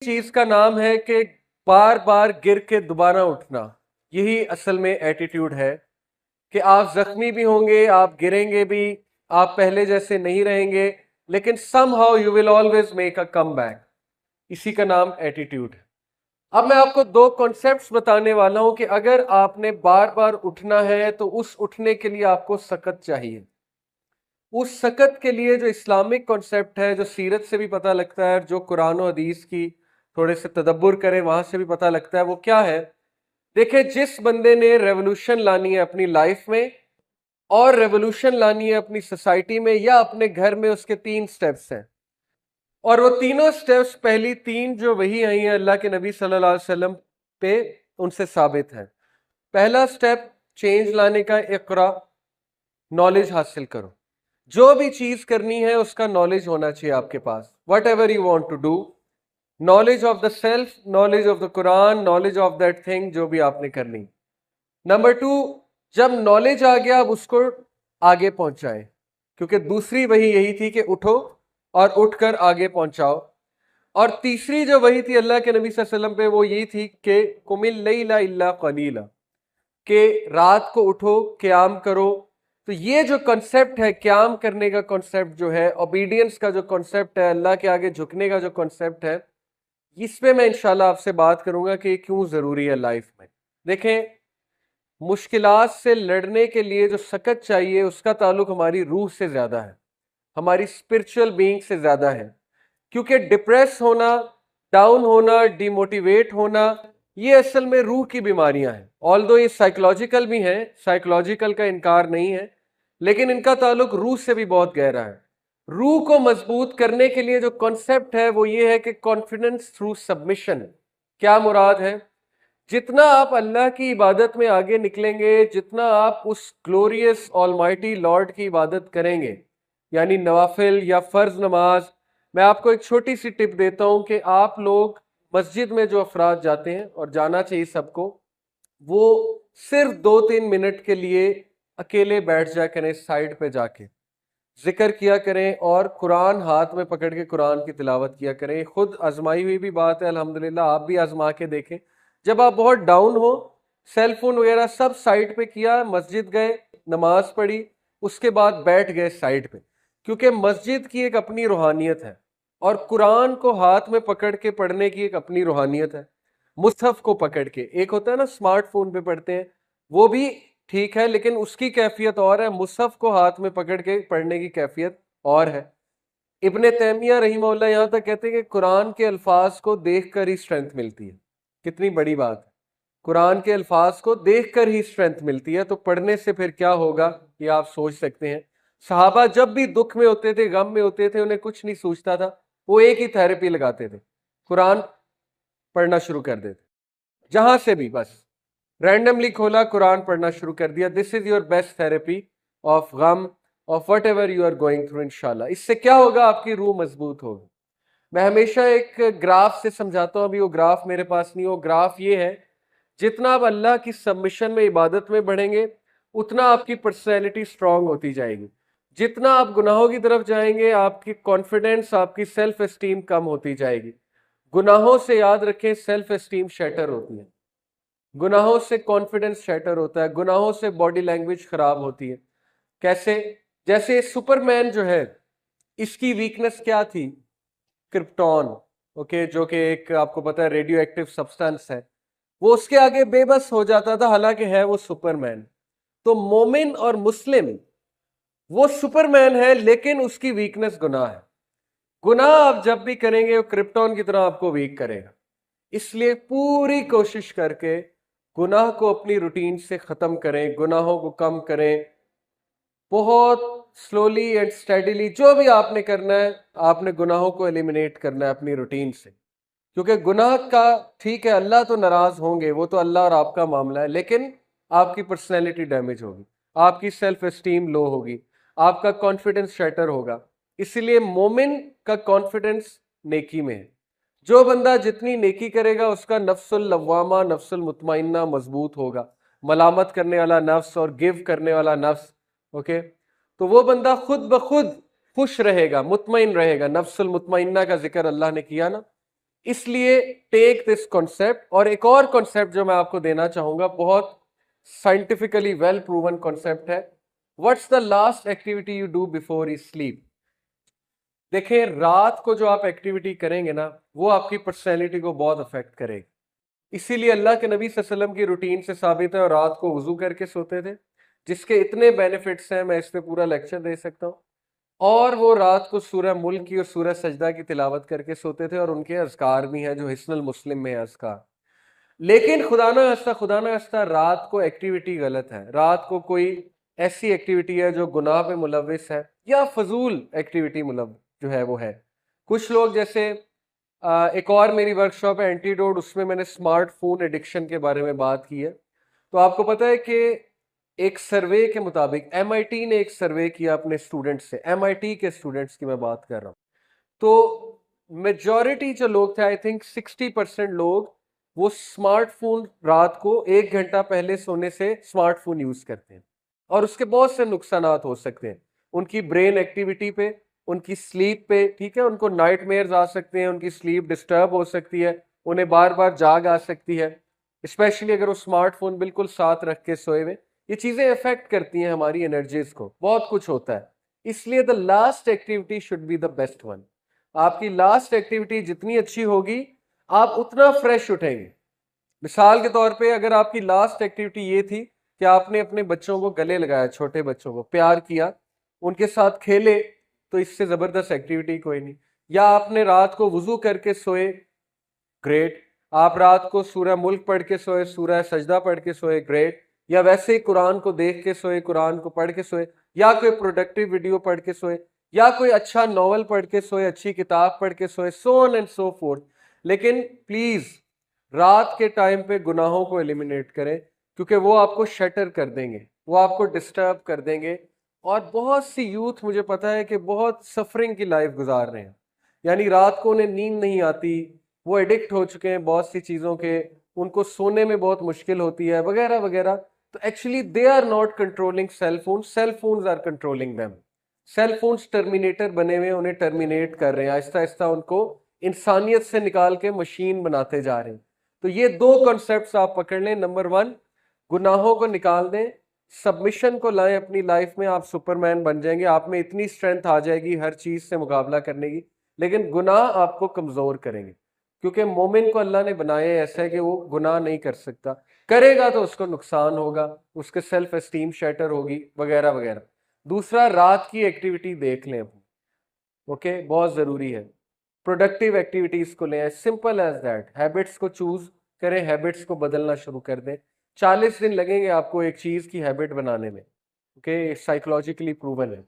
चीज का नाम है कि बार बार गिर के दोबारा उठना। यही असल में एटीट्यूड है कि आप जख्मी भी होंगे, आप गिरेंगे भी, आप पहले जैसे नहीं रहेंगे, लेकिन somehow you will always make a come back. इसी का नाम एटीट्यूड है। अब मैं आपको दो कॉन्सेप्ट्स बताने वाला हूं कि अगर आपने बार बार उठना है तो उस उठने के लिए आपको सकत चाहिए। उस सकत के लिए जो इस्लामिक कॉन्सेप्ट है, जो सीरत से भी पता लगता है, जो कुरान और हदीस की थोड़े से तदब्बुर करें वहां से भी पता लगता है, वो क्या है। देखिए, जिस बंदे ने रेवोल्यूशन लानी है अपनी लाइफ में और रेवोल्यूशन लानी है अपनी सोसाइटी में या अपने घर में, उसके तीन स्टेप्स हैं। और वो तीनों स्टेप्स, पहली तीन जो वही आई हैं अल्लाह के नबी सल्लल्लाहु अलैहि वसल्लम पे, उनसे साबित है। पहला स्टेप चेंज लाने का, इक़रा, नॉलेज हासिल करो। जो भी चीज करनी है उसका नॉलेज होना चाहिए आपके पास। Whatever you want to do, knowledge of the self, knowledge of the Quran, knowledge of that thing जो भी आपने करनी। नंबर टू, जब नॉलेज आ गया अब उसको आगे पहुंचाए, क्योंकि दूसरी वही यही थी कि उठो और उठकर आगे पहुंचाओ। और तीसरी जो वही थी अल्लाह के नबी सल्लल्लाहु अलैहि वसल्लम पे, वो यही थी कि कुमिल लैला इल्ला कलीला, कि रात को उठो, क्याम करो। तो ये जो कॉन्सेप्ट है, क्याम करने का कॉन्सेप्ट जो है, ओबीडियंस का जो कॉन्सेप्ट है, अल्लाह के आगे झुकने का जो कॉन्सेप्ट है, इस पे मैं इंशाल्लाह आपसे बात करूंगा कि क्यों जरूरी है लाइफ में। देखें, मुश्किलात से लड़ने के लिए जो सकत चाहिए उसका ताल्लुक हमारी रूह से ज्यादा है, हमारी स्पिरिचुअल बीइंग से ज्यादा है। क्योंकि डिप्रेस होना, डाउन होना, डिमोटिवेट होना, ये असल में रूह की बीमारियां हैं। ऑल्दो ये साइकोलॉजिकल भी हैं, साइकोलॉजिकल का इनकार नहीं है, लेकिन इनका ताल्लुक रूह से भी बहुत गहरा है। रूह को मजबूत करने के लिए जो कॉन्सेप्ट है वो ये है कि कॉन्फिडेंस थ्रू सबमिशन। क्या मुराद है? जितना आप अल्लाह की इबादत में आगे निकलेंगे, जितना आप उस ग्लोरियस ऑलमाइटी लॉर्ड की इबादत करेंगे, यानी नवाफिल या फर्ज नमाज। मैं आपको एक छोटी सी टिप देता हूं कि आप लोग मस्जिद में जो अफराद जाते हैं, और जाना चाहिए सबको, वो सिर्फ 2-3 मिनट के लिए अकेले बैठ जा करें, साइड पे जाके जिक्र किया करें और कुरान हाथ में पकड़ के कुरान की तिलावत किया करें। खुद आजमाई हुई भी बात है, अल्हम्दुलिल्लाह, आप भी आजमा के देखें। जब आप बहुत डाउन हो, सेल फोन वगैरह सब साइड पे किया, मस्जिद गए, नमाज पढ़ी, उसके बाद बैठ गए साइड पे, क्योंकि मस्जिद की एक अपनी रूहानियत है और कुरान को हाथ में पकड़ के पढ़ने की एक अपनी रूहानियत है। मुसहफ को पकड़ के, एक होता है ना स्मार्टफोन पे पढ़ते हैं, वो भी ठीक है, लेकिन उसकी कैफियत और है, मुसहफ को हाथ में पकड़ के पढ़ने की कैफियत और है। इब्ने तैमिया रहीमहुल्लाह यहां तक कहते हैं कि कुरान के अल्फाज को देखकर ही स्ट्रेंथ मिलती है। कितनी बड़ी बात है, कुरान के अल्फाज को देखकर ही स्ट्रेंथ मिलती है, तो पढ़ने से फिर क्या होगा ये आप सोच सकते हैं। सहाबा जब भी दुख में होते थे, गम में होते थे, उन्हें कुछ नहीं सूझता था, वो एक ही थेरेपी लगाते थे, कुरान पढ़ना शुरू कर देते। जहां से भी बस रैंडमली खोला, कुरान पढ़ना शुरू कर दिया। This is your best therapy of गम, of whatever you are going through. इंशाल्लाह इससे क्या होगा, आपकी रूह मजबूत होगी। मैं हमेशा एक ग्राफ से समझाता हूं, अभी वो ग्राफ मेरे पास नहीं। वो ग्राफ ये है, जितना आप अल्लाह की सबमिशन में, इबादत में बढ़ेंगे, उतना आपकी पर्सनैलिटी स्ट्रांग होती जाएगी। जितना आप गुनाहों की तरफ जाएंगे, आपकी कॉन्फिडेंस, आपकी सेल्फ एस्टीम कम होती जाएगी। गुनाहों से याद रखें, सेल्फ एस्टीम शैटर होती है, गुनाहों से कॉन्फिडेंस शैटर होता है, गुनाहों से बॉडी लैंग्वेज खराब होती है। कैसे? जैसे सुपरमैन जो है, इसकी वीकनेस क्या थी? क्रिप्टॉन। ओके, जो कि एक आपको पता है रेडियो एक्टिव सब्सटेंस है। वो उसके आगे बेबस हो जाता था, हालांकि है वो सुपरमैन। तो मोमिन और मुस्लिम, वो सुपरमैन है लेकिन उसकी वीकनेस गुनाह है। गुनाह आप जब भी करेंगे वो क्रिप्टॉन की तरह आपको वीक करेगा। इसलिए पूरी कोशिश करके गुनाह को अपनी रूटीन से खत्म करें, गुनाहों को कम करें। बहुत स्लोली एंड स्टेडीली जो भी आपने करना है, आपने गुनाहों को एलिमिनेट करना है अपनी रूटीन से। क्योंकि गुनाह का, ठीक है, अल्लाह तो नाराज होंगे, वो तो अल्लाह और आपका मामला है, लेकिन आपकी पर्सनैलिटी डैमेज होगी, आपकी सेल्फ एस्टीम लो होगी, आपका कॉन्फिडेंस शैटर होगा। इसीलिए मोमिन का कॉन्फिडेंस नेकी में है। जो बंदा जितनी नेकी करेगा उसका नफ्सुल लव्वामा, नफ्सुल मुतमइन्ना मजबूत होगा। मलामत करने वाला नफ्स और गिव करने वाला नफ्स, ओके, तो वो बंदा खुद ब खुद खुश रहेगा, मुतमइन रहेगा। नफ्सुल मुतमइन्ना का जिक्र अल्लाह ने किया ना, इसलिए टेक दिस कॉन्सेप्ट। और एक और कॉन्सेप्ट जो मैं आपको देना चाहूंगा, बहुत साइंटिफिकली वेल प्रूवन कॉन्सेप्ट है। What's the last activity you do before you sleep? देखिए, रात को जो आप एक्टिविटी करेंगे ना, वो आपकी पर्सनैलिटी को बहुत अफेक्ट करेगी। इसीलिए अल्लाह के नबी सल्लल्लाहु अलैहि वसल्लम की रूटीन से साबित है, और रात को वजू करके सोते थे, जिसके इतने बेनिफिट्स हैं, मैं इस पे पूरा लेक्चर दे सकता हूँ। और वो रात को सूरह मुल्क की और सूरह सजदा की तिलावत करके सोते थे, और उनके अज़कार भी हैं जो हिस्नुल मुस्लिम में है अज़कार। लेकिन खुदा ना हस्ता रात को एक्टिविटी गलत है। रात को कोई ऐसी एक्टिविटी है जो गुनाह पे मुलविस है, या फजूल एक्टिविटी जो है वो है। कुछ लोग जैसे एक और मेरी वर्कशॉप है एंटीडोट, उसमें मैंने स्मार्टफोन एडिक्शन के बारे में बात की है। तो आपको पता है कि एक सर्वे के मुताबिक एमआईटी ने एक सर्वे किया अपने स्टूडेंट्स से, एमआईटी के स्टूडेंट्स की मैं बात कर रहा हूँ। तो मेजॉरिटी जो लोग थे, आई थिंक 60% लोग, वो स्मार्टफोन रात को 1 घंटा पहले सोने से स्मार्टफोन यूज करते हैं। और उसके बहुत से नुकसान हो सकते हैं उनकी ब्रेन एक्टिविटी पे, उनकी स्लीप पे, ठीक है। उनको नाइटमेयर्स आ सकते हैं, उनकी स्लीप डिस्टर्ब हो सकती है, उन्हें बार बार जाग आ सकती है, स्पेशली अगर वो स्मार्टफोन बिल्कुल साथ रख के सोए हुए। ये चीजें इफेक्ट करती हैं हमारी एनर्जीज को, बहुत कुछ होता है। इसलिए the last activity should be the best one. आपकी लास्ट एक्टिविटी जितनी अच्छी होगी, आप उतना फ्रेश उठेंगे। मिसाल के तौर पे, अगर आपकी लास्ट एक्टिविटी ये थी कि आपने अपने बच्चों को गले लगाया, छोटे बच्चों को प्यार किया, उनके साथ खेले, तो इससे जबरदस्त एक्टिविटी कोई नहीं। या आपने रात को वुजू करके सोए, ग्रेट। आप रात को सूरह मुल्क पढ़ के सोए, सूरह सजदा पढ़ के सोए, ग्रेट। या वैसे ही कुरान को देख के सोए, कुरान को पढ़ के सोए, या कोई प्रोडक्टिव वीडियो पढ़ के सोए, या कोई अच्छा नॉवल पढ़ के सोए, अच्छी किताब पढ़ के सोए, so on and so fourth. लेकिन प्लीज रात के टाइम पे गुनाहों को एलिमिनेट करें, क्योंकि वो आपको शटर कर देंगे, वो आपको डिस्टर्ब कर देंगे। और बहुत सी यूथ, मुझे पता है कि बहुत सफरिंग की लाइफ गुजार रहे हैं, यानी रात को उन्हें नींद नहीं आती, वो एडिक्ट हो चुके हैं बहुत सी चीज़ों के, उनको सोने में बहुत मुश्किल होती है, वगैरह वगैरह। तो actually they are not controlling cell phone, cell phones are controlling them. Cell phones terminator बने हुए, उन्हें टर्मिनेट कर रहे हैं, आहिस्ता आहिस्ता उनको इंसानियत से निकाल के मशीन बनाते जा रहे हैं। तो ये दो कॉन्सेप्ट्स आप पकड़ लें। नंबर 1, गुनाहों को निकाल दें, सबमिशन को लाएं अपनी लाइफ में, आप सुपरमैन बन जाएंगे, आप में इतनी स्ट्रेंथ आ जाएगी हर चीज से मुकाबला करने की। लेकिन गुनाह आपको कमजोर करेंगे, क्योंकि मोमिन को अल्लाह ने बनाया ऐसा है कि वो गुनाह नहीं कर सकता, करेगा तो उसको नुकसान होगा, उसके सेल्फ एस्टीम शैटर होगी, वगैरह वगैरह। दूसरा, रात की एक्टिविटी देख लें अपनी, ओके, बहुत जरूरी है। प्रोडक्टिव एक्टिविटीज को लें, सिंपल एज दैट। हैबिट्स को चूज करें, हैबिट्स को बदलना शुरू कर दें। 40 दिन लगेंगे आपको एक चीज की हैबिट बनाने में, ओके, साइकोलॉजिकली प्रूवन है।